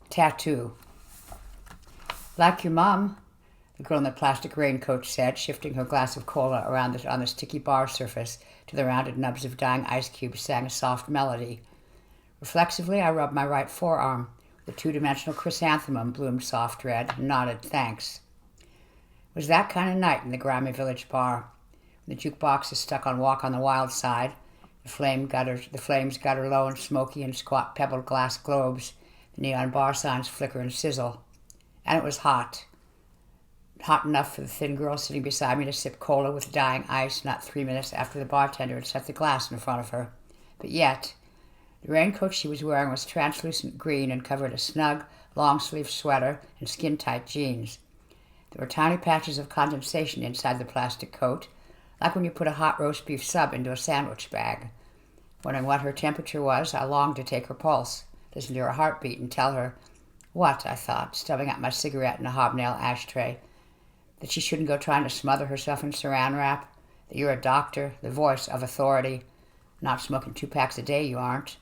Tattoo. Like your mom, the girl in the plastic raincoat said, shifting her glass of cola around on the sticky bar surface to the rounded nubs of dying ice cubes, sang a soft melody. Reflexively, I rubbed my right forearm. The two-dimensional chrysanthemum bloomed soft red and nodded thanks. It was that kind of night in the grimy village bar. When the jukebox is stuck on Walk on the Wild Side, the flames gutter low and smoky in squat pebbled glass globes, the neon bar signs flicker and sizzle. And it was hot. Hot enough for the thin girl sitting beside me to sip cola with dying ice not 3 minutes after the bartender had set the glass in front of her. But yet, the raincoat she was wearing was translucent green and covered a snug, long-sleeved sweater and skin-tight jeans. There were tiny patches of condensation inside the plastic coat, like when you put a hot roast beef sub into a sandwich bag. Wondering what her temperature was, I longed to take her pulse, listen to her heartbeat, and tell her, what, I thought, stubbing out my cigarette in a hobnail ashtray, that she shouldn't go trying to smother herself in saran wrap, that you're a doctor, the voice of authority. Not smoking 2 packs a day, you aren't.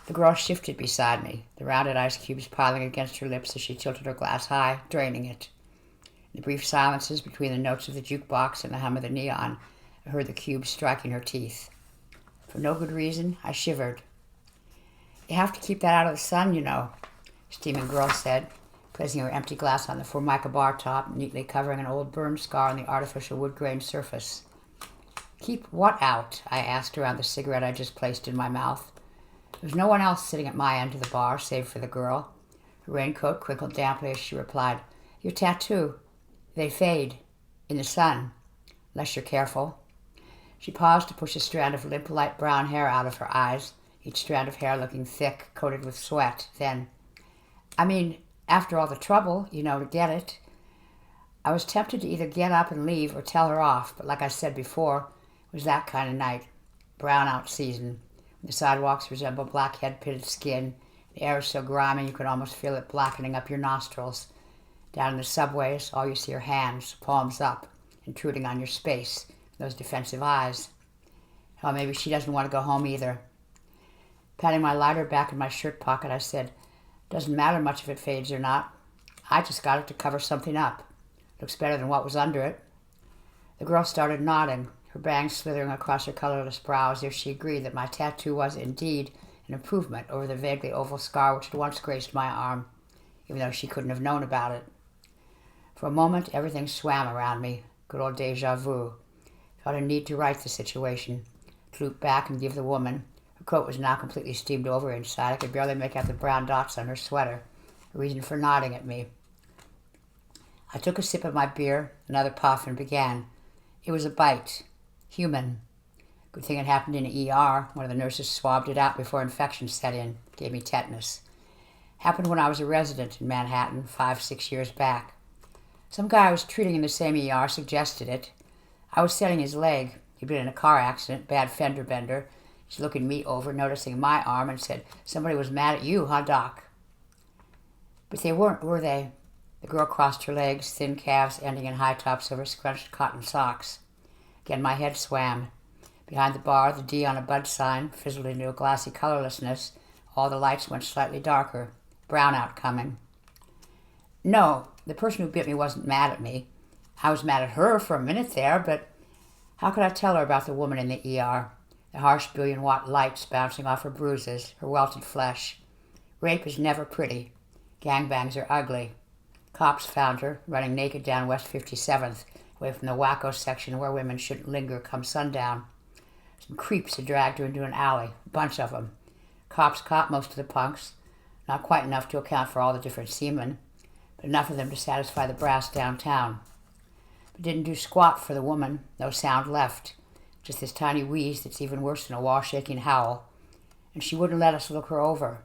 The girl shifted beside me, the rounded ice cubes piling against her lips as she tilted her glass high, draining it. In the brief silences between the notes of the jukebox and the hum of the neon, I heard the cubes striking her teeth. For no good reason, I shivered. You have to keep that out of the sun, you know, steaming girl said, placing her empty glass on the Formica bar top, neatly covering an old burn scar on the artificial wood-grain surface. Keep what out? I asked around the cigarette I just placed in my mouth. There was no one else sitting at my end of the bar, save for the girl. Her raincoat crinkled damply as she replied, Your tattoo. They fade. In the sun. Unless you're careful. She paused to push a strand of limp, light brown hair out of her eyes, each strand of hair looking thick, coated with sweat. Then, after all the trouble, to get it. I was tempted to either get up and leave or tell her off, but like I said before, it was that kind of night. Brownout season. The sidewalks resemble black head-pitted skin. The air is so grimy you could almost feel it blackening up your nostrils. Down in the subways, all you see are hands, palms up, intruding on your space, those defensive eyes. Oh, maybe she doesn't want to go home either. Patting my lighter back in my shirt pocket, I said, Doesn't matter much if it fades or not. I just got it to cover something up. Looks better than what was under it. The girl started nodding, her bangs slithering across her colorless brow as if she agreed that my tattoo was indeed an improvement over the vaguely oval scar which had once graced my arm, even though she couldn't have known about it. For a moment, everything swam around me. Good old déjà vu. Felt a need to right the situation, to loop back and give the woman. Her coat was now completely steamed over inside. I could barely make out the brown dots on her sweater, a reason for nodding at me. I took a sip of my beer, another puff, and began. It was a bite. Human. Good thing it happened in an ER. One of the nurses swabbed it out before infection set in. Gave me tetanus. Happened when I was a resident in Manhattan 5-6 years back. Some guy I was treating in the same ER suggested it. I was setting his leg. He'd been in a car accident, bad fender bender. He's looking me over, noticing my arm, and said, Somebody was mad at you, huh, Doc? But they weren't, were they? The girl crossed her legs, thin calves ending in high tops over scrunched cotton socks. Again, my head swam. Behind the bar, the D on a bud sign fizzled into a glassy colorlessness. All the lights went slightly darker. Brownout coming. No, the person who bit me wasn't mad at me. I was mad at her for a minute there, but how could I tell her about the woman in the ER? The harsh billion-watt lights bouncing off her bruises, her welted flesh. Rape is never pretty. Gangbangs are ugly. Cops found her, running naked down West 57th, away from the wacko section where women shouldn't linger come sundown. Some creeps had dragged her into an alley, a bunch of them. Cops caught most of the punks, not quite enough to account for all the different seamen, but enough of them to satisfy the brass downtown. But didn't do squat for the woman, no sound left, just this tiny wheeze that's even worse than a wall-shaking howl. And she wouldn't let us look her over.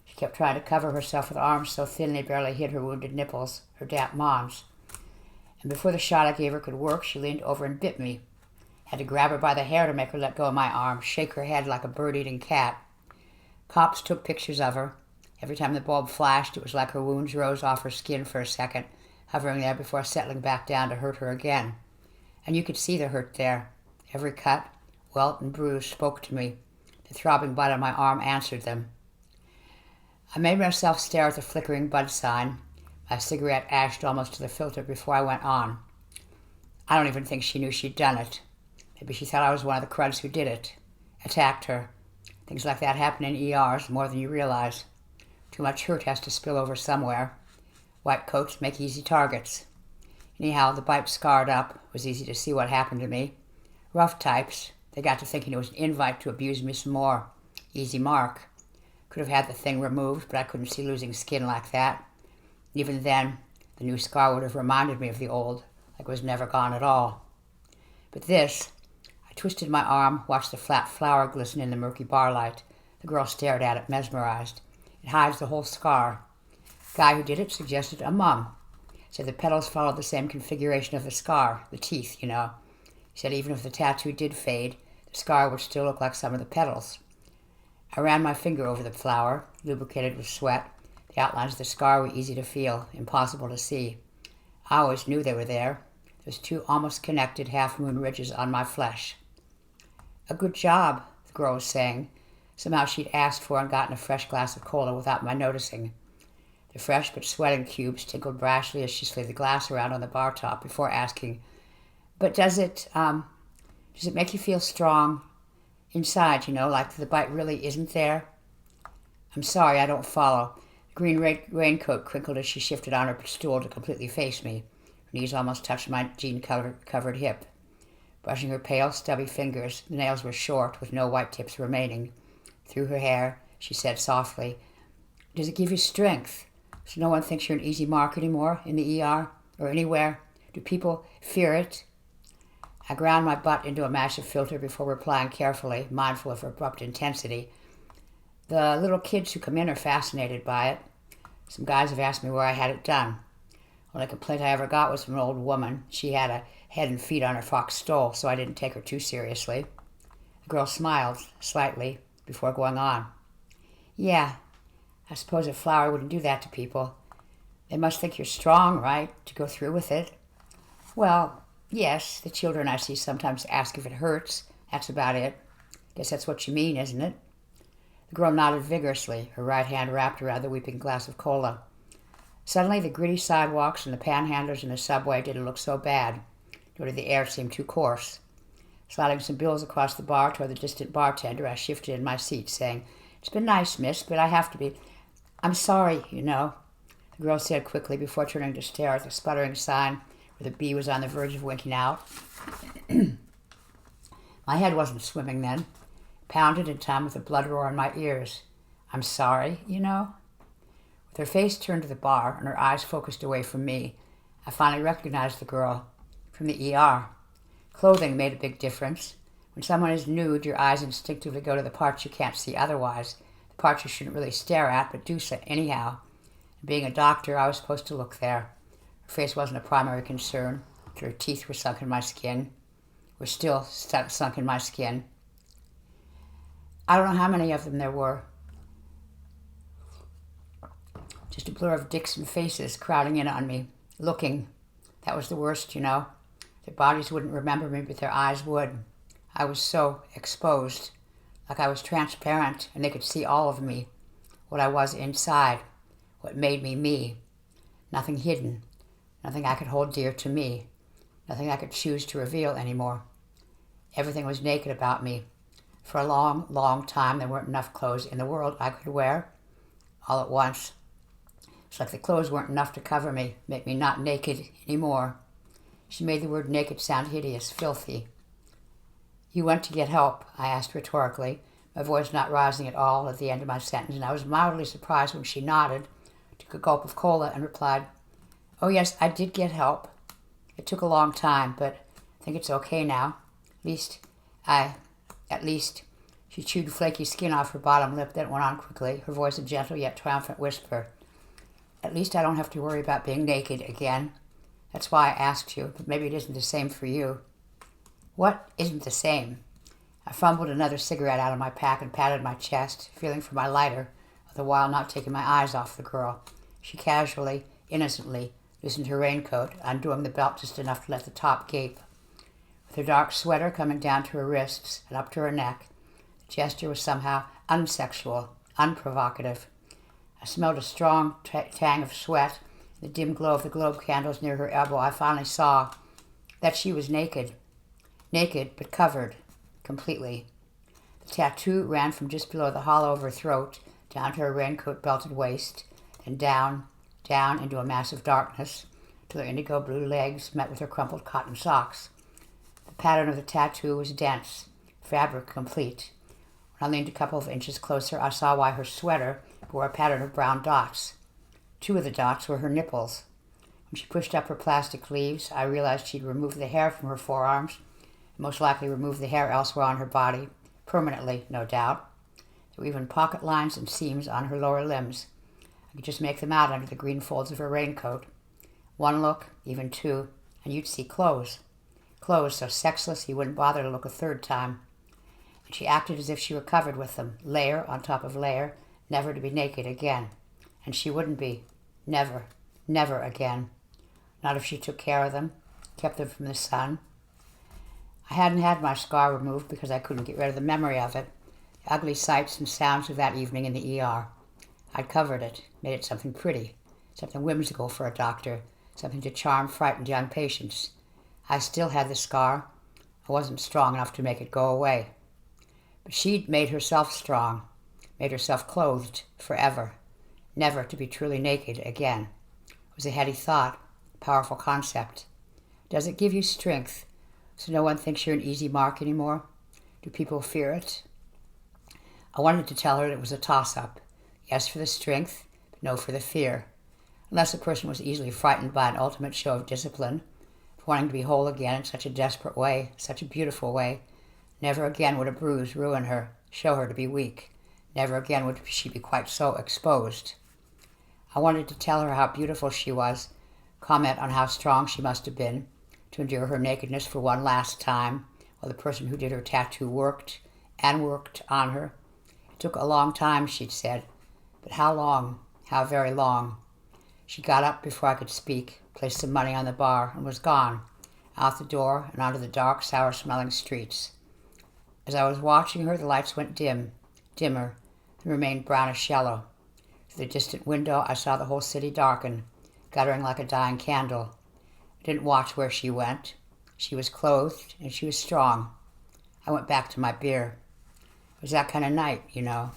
She kept trying to cover herself with arms so thin they barely hid her wounded nipples, her damp mons. And before the shot I gave her could work, she leaned over and bit me. Had to grab her by the hair to make her let go of my arm, shake her head like a bird-eating cat. Cops took pictures of her. Every time the bulb flashed, it was like her wounds rose off her skin for a second, hovering there before settling back down to hurt her again. And you could see the hurt there. Every cut, welt, and bruise spoke to me. The throbbing bite on my arm answered them. I made myself stare at the flickering bud sign, my cigarette ashed almost to the filter before I went on. I don't even think she knew she'd done it. Maybe she thought I was one of the cruds who did it. Attacked her. Things like that happen in ERs more than you realize. Too much hurt has to spill over somewhere. White coats make easy targets. Anyhow, the bite scarred up. It was easy to see what happened to me. Rough types. They got to thinking it was an invite to abuse me some more. Easy mark. Could have had the thing removed, but I couldn't see losing skin like that. Even then, the new scar would have reminded me of the old, like it was never gone at all. But this, I twisted my arm, watched the flat flower glisten in the murky bar light. The girl stared at it, mesmerized. It hides the whole scar. The guy who did it suggested a mum. Said the petals followed the same configuration of the scar, the teeth, you know. He said even if the tattoo did fade, the scar would still look like some of the petals. I ran my finger over the flower, lubricated with sweat. The outlines of the scar were easy to feel, impossible to see. I always knew they were there. There's two almost connected half-moon ridges on my flesh. A good job, the girl was saying. Somehow she'd asked for and gotten a fresh glass of cola without my noticing. The fresh but sweating cubes tinkled brashly as she slid the glass around on the bar top before asking, "But does it make you feel strong? Inside, you know, like the bite really isn't there?" "I'm sorry, I don't follow." The green raincoat crinkled as she shifted on her stool to completely face me. Her knees almost touched my jean-covered hip. Brushing her pale, stubby fingers, the nails were short, with no white tips remaining. Through her hair, she said softly, "Does it give you strength? So no one thinks you're an easy mark anymore in the ER or anywhere? Do people fear it?" I ground my butt into a massive filter before replying carefully, mindful of her abrupt intensity. "The little kids who come in are fascinated by it. Some guys have asked me where I had it done. Only complaint I ever got was from an old woman. She had a head and feet on her fox stole, so I didn't take her too seriously." The girl smiled slightly before going on. "Yeah, I suppose a flower wouldn't do that to people. They must think you're strong, right, to go through with it?" "Well, yes, the children I see sometimes ask if it hurts. That's about it. Guess that's what you mean, isn't it?" The girl nodded vigorously, her right hand wrapped around the weeping glass of cola. Suddenly, the gritty sidewalks and the panhandlers in the subway didn't look so bad, nor did the air seem too coarse. Sliding some bills across the bar toward the distant bartender, I shifted in my seat, saying, "It's been nice, miss, but I have to be. I'm sorry, you know," the girl said quickly before turning to stare at the sputtering sign where the bee was on the verge of winking out. My head wasn't swimming then. Pounded in time with the blood roar in my ears. "I'm sorry, you know?" With her face turned to the bar and her eyes focused away from me, I finally recognized the girl from the ER. Clothing made a big difference. When someone is nude, your eyes instinctively go to the parts you can't see otherwise, the parts you shouldn't really stare at, but do so anyhow. And being a doctor, I was supposed to look there. Her face wasn't a primary concern. Her teeth were sunk in my skin. Were still sunk in my skin. I don't know how many of them there were. Just a blur of dicks and faces crowding in on me, looking. That was the worst, you know. Their bodies wouldn't remember me, but their eyes would. I was so exposed, like I was transparent, and they could see all of me, what I was inside, what made me me. Nothing hidden, nothing I could hold dear to me, nothing I could choose to reveal anymore. Everything was naked about me. For a long, long time, there weren't enough clothes in the world I could wear. All at once, it's like the clothes weren't enough to cover me, make me not naked anymore. She made the word naked sound hideous, filthy. "You went to get help?" I asked rhetorically, my voice not rising at all at the end of my sentence, and I was mildly surprised when she nodded, took a gulp of cola, and replied, "Oh yes, I did get help. It took a long time, but I think it's okay now. At least, she chewed flaky skin off her bottom lip, then went on quickly, her voice a gentle yet triumphant whisper. "At least I don't have to worry about being naked again. That's why I asked you, but maybe it isn't the same for you." "What isn't the same?" I fumbled another cigarette out of my pack and patted my chest, feeling for my lighter, all the while not taking my eyes off the girl. She casually, innocently, loosened her raincoat, undoing the belt just enough to let the top gape. With her dark sweater coming down to her wrists and up to her neck, the gesture was somehow unsexual, unprovocative. I smelled a strong tang of sweat. In the dim glow of the globe candles near her elbow, I finally saw that she was naked. Naked, but covered. Completely. The tattoo ran from just below the hollow of her throat, down to her raincoat-belted waist, and down into a massive darkness, till her indigo blue legs met with her crumpled cotton socks. The pattern of the tattoo was dense, fabric complete. When I leaned a couple of inches closer, I saw why her sweater bore a pattern of brown dots. 2 of the dots were her nipples. When she pushed up her plastic leaves, I realized she'd removed the hair from her forearms, and most likely removed the hair elsewhere on her body, permanently, no doubt. There were even pocket lines and seams on her lower limbs. I could just make them out under the green folds of her raincoat. 1 look, even 2, and you'd see clothes. Clothes so sexless he wouldn't bother to look a 3rd time. And she acted as if she were covered with them, layer on top of layer, never to be naked again. And she wouldn't be. Never. Never again. Not if she took care of them, kept them from the sun. I hadn't had my scar removed because I couldn't get rid of the memory of it, the ugly sights and sounds of that evening in the ER. I'd covered it, made it something pretty, something whimsical for a doctor, something to charm frightened young patients. I still had the scar. I wasn't strong enough to make it go away. But she'd made herself strong, made herself clothed forever, never to be truly naked again. It was a heady thought, a powerful concept. Does it give you strength, so no one thinks you're an easy mark anymore? Do people fear it? I wanted to tell her it was a toss-up. Yes for the strength, but no for the fear. Unless a person was easily frightened by an ultimate show of discipline, wanting to be whole again in such a desperate way, such a beautiful way, never again would a bruise ruin her, show her to be weak. Never again would she be quite so exposed. I wanted to tell her how beautiful she was, comment on how strong she must have been, to endure her nakedness for one last time, while the person who did her tattoo worked on her. It took a long time, she'd said, but how long? How very long? She got up before I could speak, placed some money on the bar, and was gone, out the door and onto the dark, sour-smelling streets. As I was watching her, the lights went dim, dimmer, and remained brownish yellow. Through the distant window, I saw the whole city darken, guttering like a dying candle. I didn't watch where she went. She was clothed, and she was strong. I went back to my beer. It was that kind of night, you know.